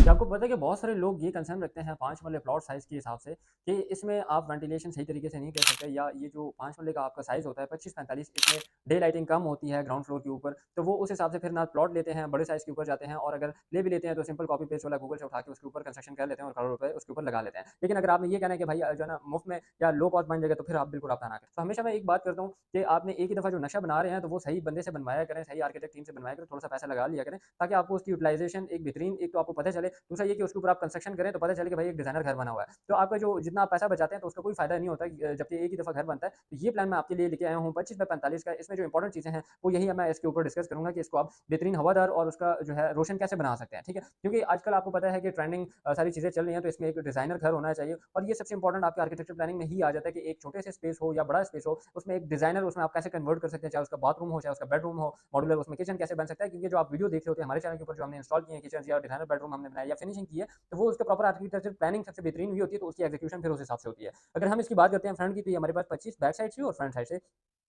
क्या आपको पता है कि बहुत सारे लोग ये कंसर्न रखते हैं 5 मरले प्लॉट साइज़ के हिसाब से कि इसमें आप वेंटिलेशन सही तरीके से नहीं कर सकते या ये जो 5 मरले का आपका साइज़ होता है 25-45 इसमें डे लाइटिंग कम होती है ग्राउंड फ्लोर के ऊपर, तो वो उस हिसाब से फिर ना प्लॉट लेते हैं, बड़े साइज़ के ऊपर जाते हैं और अगर ले भी लेते हैं तो सिंपल कॉपी पेस्ट वाला गूगल से उठा के उसके ऊपर कंस्ट्रक्शन कर लेते हैं और करोड़ों रुपए उसके ऊपर लगा लेते हैं। लेकिन अगर आपने ये कहना है कि भाई जो है ना मुफ्त में या लो कॉस्ट बन जाएगा तो फिर आप बिल्कुल आप ना करें। तो हमेशा मैं एक बात करता हूँ कि आपने एक ही दफ़ा जो नक्शा बना रहे हैं तो वो सही बंदे से बनवाया करें, सही आर्किटेक्ट टीम से बनवाया करें, थोड़ा-सा पैसा लगा लिया करें ताकि आपको उसकी यूटिलाइज़ेशन एक बेहतरीन एक तो आपको पता चले, दूसरा ये कि उसके ऊपर आप कंस्ट्रक्शन करें तो पता चले कि भाई एक डिज़ाइनर घर बना हुआ है। तो आपका जो जितना आप पैसा बचाते हैं तो उसका कोई फ़ायदा नहीं होता जबकि एक ही दफ़ा घर बनता है। तो ये प्लान मैं आपके लिए लेके आया हूँ 25 बाय 45 का। इसमें जो इंपॉर्टेंट चीज़ें हैं वो यही है मैं इसके ऊपर डिस्कस करूँगा कि इसको आप बेहतरीन हवादार और उसका जो है रोशन कैसे बना सकते हैं, ठीक है? क्योंकि आजकल आपको पता है कि ट्रेंडिंग सारी चीज़ें चल रही हैं तो इसमें एक डिज़ाइनर घर होना चाहिए और ये सबसे इंपॉर्टेंट आपके आर्किटेक्चर प्लानिंग में ही आ जाता है कि एक छोटे से स्पेस हो या बड़ा स्पेस हो, उसमें एक डिज़ाइनर उसमें आप कैसे कन्वर्ट कर सकते हैं, चाहे उसका बाथरूम हो, चाहे उसका बेडरूम हो, मॉड्यूलर उसमें किचन कैसे बन सकता है क्योंकि जो आप वीडियो देख रहे होते हैं हमारे चैनल के ऊपर जो हमने इंस्टॉल किए हैं किचन या डिज़ाइनर बेडरूम हमने बनाया या फिनिशिंग की है, तो वो उसका प्रॉपर आर्किटेक्चर प्लानिंग सबसे बेहतरीन हुई होती है तो उसकी एग्जीक्यूशन फिर उस हिसाब से होती है। अगर हम इसकी बात करते हैं फ्रंट की तो ये हमारे पास 25 बैक साइड से और फ्रंट साइड से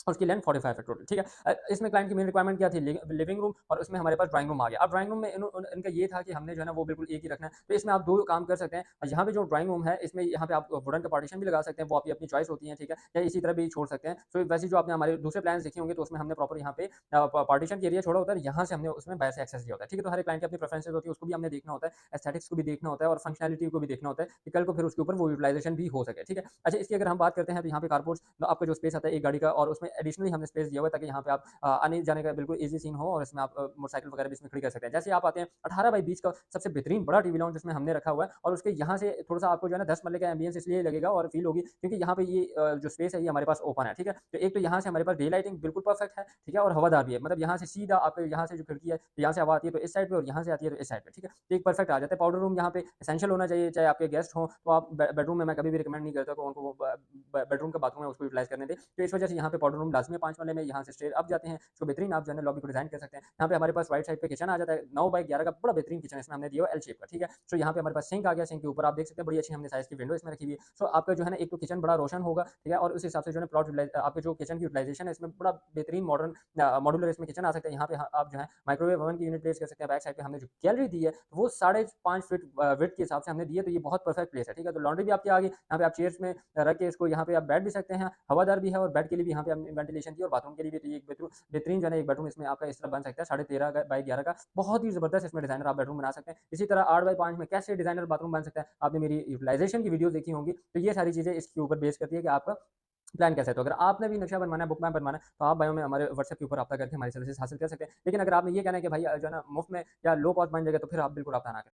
और उसकी लेंथ 45 है टोटल, ठीक है। इसमें क्लाइंट की मेन रिक्वायरमेंट क्या थी? लिविंग रूम और उसमें हमारे पास ड्राइंग रूम आ गया। अब ड्राइंग रूम में इनका ये था कि हमने जो है ना वो बिल्कुल एक ही रखना है, तो इसमें आप 2 काम कर सकते हैं। यहाँ पे जो ड्राइंग रूम है इसमें यहाँ पे आप वुडन का पार्टीशन भी लगा सकते हैं, वो आपकी अपनी चॉइस होती है, ठीक है, या इसी तरह भी छोड़ सकते हैं। सो वैसे जो आपने हमारे दूसरे प्लान्स देखे होंगे तो उसमें हमने प्रॉपर यहाँ पे पार्टीशन की एरिया छोड़ा होता है, यहाँ से हमने उसमें बाहर से एक्सेस दिया होता है, ठीक है। तो हर एक क्लाइंट की अपनी प्रेफरेंसेस होती है, उसको भी हमने देखना होता है, एस्थेटिक्स को भी देखना होता है और फंक्शनैलिटी को भी देखना होता है कि कल को फिर उसके ऊपर वो यूटिलाइजेशन भी हो सके, ठीक है। अच्छा, इसकी अगर हम बात करते हैं तो यहाँ पे कारपोर्ट्स आपका जो स्पेस आता है एक गाड़ी का और उसमें एडिशनली हमने स्पेस दिया हुआ है ताकि यहाँ पे आप आने जाने का बिल्कुल ईज़ी सीन हो और इसमें आप मोटरसाइकिल वगैरह भी इसमें खड़ी कर सकते हैं। जैसे आप आते हैं 18 बाई 20 का सबसे बेहतरीन बड़ा टीवी लाउंज इसमें हमने रखा हुआ है और उसके यहाँ से थोड़ा-सा आपको जो है ना 10 मरले का एम्बियंस इसलिए लगेगा और फ़ील होगी क्योंकि यहाँ पे ये जो स्पेस है ये हमारे पास ओपन है, ठीक है? तो एक तो यहाँ से हमारे पास डे लाइटिंग बिल्कुल परफेक्ट है, ठीक है? और हवादार भी है। मतलब यहाँ से सीधा आपके यहाँ से जो खिड़की है, यहाँ से हवा आती है तो इस साइड पे और यहाँ से आती है तो इस साइड पे, ठीक है? तो एक परफेक्ट आ जाता है। पाउडर रूम यहाँ पे एसेंशियल होना चाहिए, चाहे आपके गेस्ट हों, तो आप बेडरूम में मैं कभी भी रिकमेंड नहीं करता कि उनको वो बेडरूम का बाथरूम है उसको यूटिलाइज़ करने दें। तो इस वजह से यहाँ पे पाउडर रूम लाज़मी है 5 वाले में, यहाँ से स्टेयर अप जाते हैं, इसको बेहतरीन आप जो है ना लॉबी को डिज़ाइन कर सकते हैं। यहाँ पे हमारे पास राइट साइड पे किचन आ जाता है, 9 बाय 11 का बड़ा बेहतरीन किचन इसमें हमने दिया हुआ है एल शेप का, ठीक है। सो यहाँ पे हमारे पास सिंक आ गया, सिंक के ऊपर आप देख सकते हैं बड़ी अच्छी हमने साइज़ की विंडो इसमें रखी हुई है। सो आपका जो है ना एक तो किचन बड़ा रोशन होगा, ठीक है, और उस हिसाब से जो है ना प्लॉट आपके जो किचन की यूटिलाइज़ेशन है इसमें बड़ा बेहतरीन मॉडर्न मॉड्यूलर इसमें किचन आ सकता है। यहाँ पे आप जो है माइक्रोवेव ओवन की यूनिट प्लेस कर सकते हैं। बैक साइड पे हमने जो गैलरी दी है, वो 5.5 फीट विड्थ के हिसाब से हमने दी है, तो ये बहुत परफेक्ट प्लेस है, ठीक है। तो लॉन्ड्री भी आपकी आ गई, यहाँ पे आप चेयर्स में रख के इसको यहाँ पे आप बैठ भी सकते हैं, हवादार भी है और बेड के लिए भी यहाँ पे हमने वेंटिलेशन दी और बाथरूम के लिए भी तो ये एक बेहतरीन जो है ना एक बेडरूम इसमें आपका इस तरह बन सकता है 13.5 बाई 11 का, बहुत ही ज़बरदस्त इसमें डिज़ाइनर आप बेडरूम बना सकते हैं। इसी तरह 8 बाई 5 में कैसे डिज़ाइनर बाथरूम बन सकता है, आपने मेरी यूटिलाइज़ेशन की वीडियोज़ देखी होंगी, तो ये सारी चीज़ें इसके ऊपर बेस करती है कि आपका प्लान कैसा है। तो अगर आपने भी नक्शा बनवाना है, बुक मैप बनवाना है, तो आप बायो में हमारे व्हाट्सएप के ऊपर रब्ता करके हमारी सर्विसेज़ हासिल कर सकते हैं। लेकिन अगर आपने ये कहना है कि भाई जो है ना मुफ्त में या लो कॉस्ट बन जाएगा, तो फिर आप बिल्कुल आप ना करें।